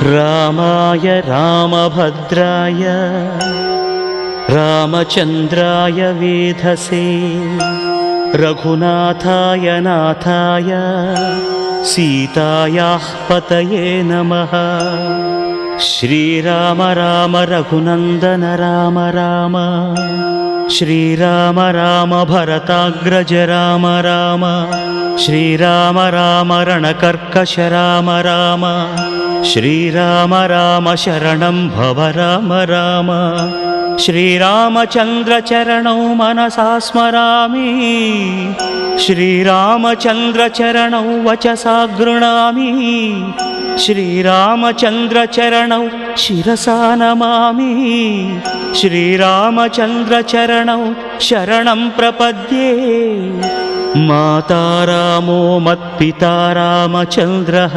रामाय रामभद्राय रामचन्द्राय वेधसे रघुनाथाय नाथाय सीतायाः पतये नमः। श्रीराम राम रघुनन्दन राम राम श्रीराम राम भरताग्रज राम राम श्रीराम राम रणकर्कश राम राम श्रीराम राम शरणं भव राम राम। श्रीरामचन्द्र चरणौ मनसा स्मरामि श्रीरामचन्द्र चरणौ वचसा गृह्णामि श्रीरामचन्द्र चरणौ शिरसा नमामि श्रीरामचन्द्र चरणौ शरणं प्रपद्ये। माता रामो मत्पिता रामचन्द्रः